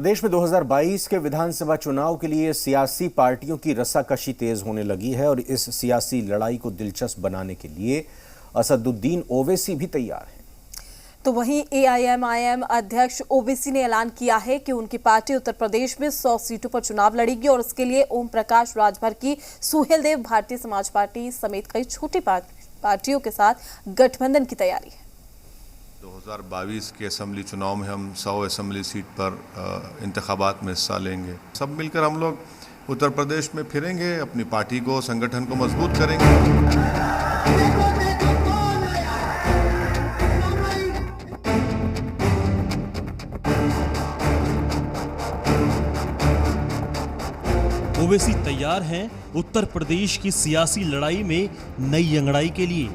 प्रदेश में 2022 के विधानसभा चुनाव के लिए सियासी पार्टियों की रस्साकशी तेज होने लगी है और इस सियासी लड़ाई को दिलचस्प बनाने के लिए असदुद्दीन ओवैसी भी तैयार हैं। तो वहीं एआईएमआईएम अध्यक्ष ओवैसी ने ऐलान किया है कि उनकी पार्टी उत्तर प्रदेश में 100 सीटों पर चुनाव लड़ेगी और उसके लिए ओम प्रकाश राजभर की सुहेलदेव भारतीय समाज पार्टी समेत कई छोटी पार्टियों के साथ गठबंधन की तैयारी है। 2022 के असेंबली चुनाव में हम 100 असेंबली सीट पर इंतखाबात में हिस्सा लेंगे। सब मिलकर हम लोग उत्तर प्रदेश में फिरेंगे, अपनी पार्टी को, संगठन को मजबूत करेंगे। ओवैसी तैयार हैं उत्तर प्रदेश की सियासी लड़ाई में नई अंगड़ाई के लिए।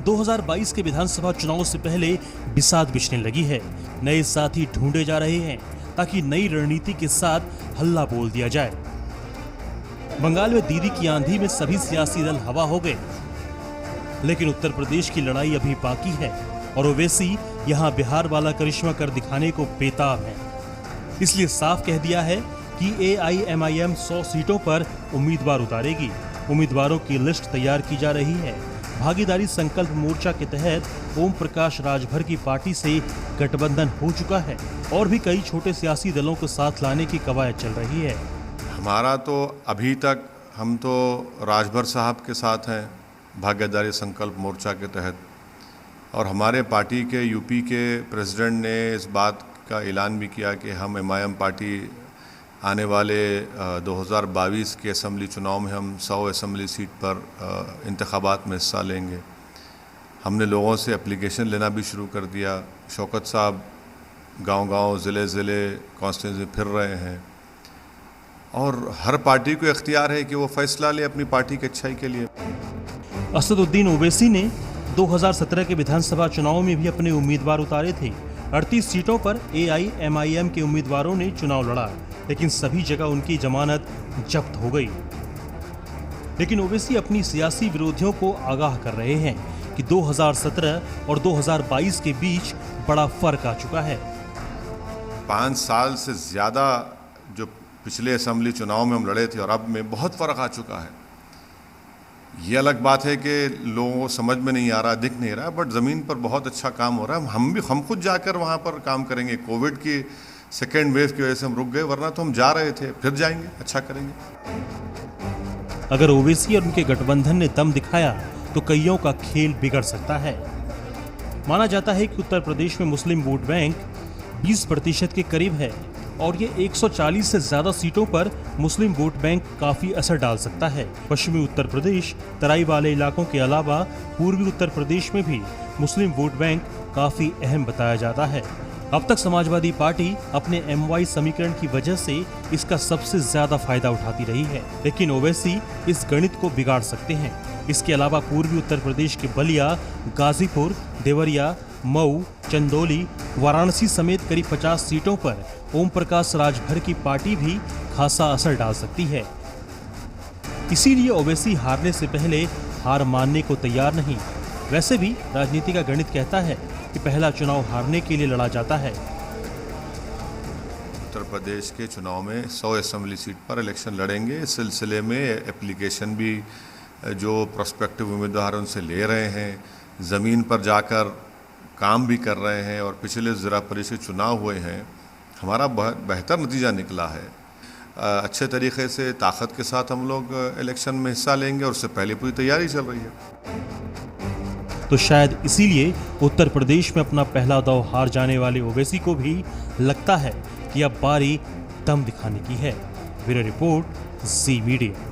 2022 के विधानसभा चुनाव से पहले बिसात बिछने लगी है। नए साथी ढूंढे जा रहे हैं ताकि नई रणनीति के साथ हल्ला बोल दिया जाए। बंगाल में दीदी की आंधी में सभी सियासी दल हवा हो गए, लेकिन उत्तर प्रदेश की लड़ाई अभी बाकी है और ओवैसी यहां बिहार वाला करिश्मा कर दिखाने को बेताब है। इसलिए साफ कह दिया है कि एआईएमआईएम 100 सीटों पर उम्मीदवार उतारेगी। उम्मीदवारों की लिस्ट तैयार की जा रही है। भागीदारी संकल्प मोर्चा के तहत ओम प्रकाश राजभर की पार्टी से गठबंधन हो चुका है और भी कई छोटे सियासी दलों को साथ लाने की कवायद चल रही है। हमारा तो अभी तक हम तो राजभर साहब के साथ हैं भागीदारी संकल्प मोर्चा के तहत, और हमारे पार्टी के यूपी के प्रेसिडेंट ने इस बात का ऐलान भी किया कि हम एमआईएम पार्टी आने वाले 2022 के असेंबली चुनाव में हम 100 असेंबली सीट पर इंतखाबात में हिस्सा लेंगे। हमने लोगों से एप्लीकेशन लेना भी शुरू कर दिया। शौकत साहब गांव-गांव, ज़िले-ज़िले, कॉन्स्टिट्यूंसी फिर रहे हैं और हर पार्टी को इख्तियार है कि वो फैसला ले अपनी पार्टी की अच्छाई के लिए। असदुद्दीन ओवैसी ने 2017 के विधानसभा चुनाव में भी अपने उम्मीदवार उतारे थे। 38 सीटों पर एआईएमआईएम के उम्मीदवारों ने चुनाव लड़ा, लेकिन सभी जगह उनकी जमानत जब्त हो गई। लेकिन ओवैसी अपनी सियासी विरोधियों को आगाह कर रहे हैं कि 2017 और 2022 के बीच बड़ा फर्क आ चुका है। 5 साल से ज़्यादा जो पिछले असेंबली चुनाव में हम लड़े थे और अब में बहुत फ़र्क आ चुका है। ये अलग बात है कि लोगों को समझ में नहीं आ रहा, दिख नहीं रहा, बट ज़मीन पर बहुत अच्छा काम हो रहा है। हम खुद जाकर वहाँ पर काम करेंगे। कोविड की सेकेंड वेव की वजह से हम रुक गए, वरना तो हम जा रहे थे, फिर जाएंगे, अच्छा करेंगे। अगर ओवैसी और उनके गठबंधन ने दम दिखाया तो कईयों का खेल बिगड़ सकता है। माना जाता है कि उत्तर प्रदेश में मुस्लिम वोट बैंक 20% के करीब है और ये 140 से ज्यादा सीटों पर मुस्लिम वोट बैंक काफी असर डाल सकता है। पश्चिमी उत्तर प्रदेश, तराई वाले इलाकों के अलावा पूर्वी उत्तर प्रदेश में भी मुस्लिम वोट बैंक काफी अहम बताया जाता है। अब तक समाजवादी पार्टी अपने MY समीकरण की वजह से इसका सबसे ज्यादा फायदा उठाती रही है, लेकिन ओवैसी इस गणित को बिगाड़ सकते हैं। इसके अलावा पूर्वी उत्तर प्रदेश के बलिया, गाजीपुर, देवरिया, मऊ, चंदौली, वाराणसी समेत करीब 50 सीटों पर ओम प्रकाश राजभर की पार्टी भी खासा असर डाल सकती है। इसीलिए ओवैसी हारने से पहले हार मानने को तैयार नहीं। वैसे भी राजनीति का गणित कहता है कि पहला चुनाव हारने के लिए लड़ा जाता है। उत्तर प्रदेश के चुनाव में 100 असेंबली सीट पर इलेक्शन लड़ेंगे। इस सिलसिले में एप्लीकेशन भी जो प्रोस्पेक्टिव उम्मीदवार उनसे ले रहे हैं, ज़मीन पर जाकर काम भी कर रहे हैं और पिछले ज़िला परिषद चुनाव हुए हैं, हमारा बेहतर नतीजा निकला है। अच्छे तरीके से ताकत के साथ हम लोग इलेक्शन में हिस्सा लेंगे और उससे पहले पूरी तैयारी चल रही है। तो शायद इसीलिए उत्तर प्रदेश में अपना पहला दांव हार जाने वाले ओवैसी को भी लगता है कि अब बारी दम दिखाने की है। ब्यूरो रिपोर्ट, ज़ी मीडिया।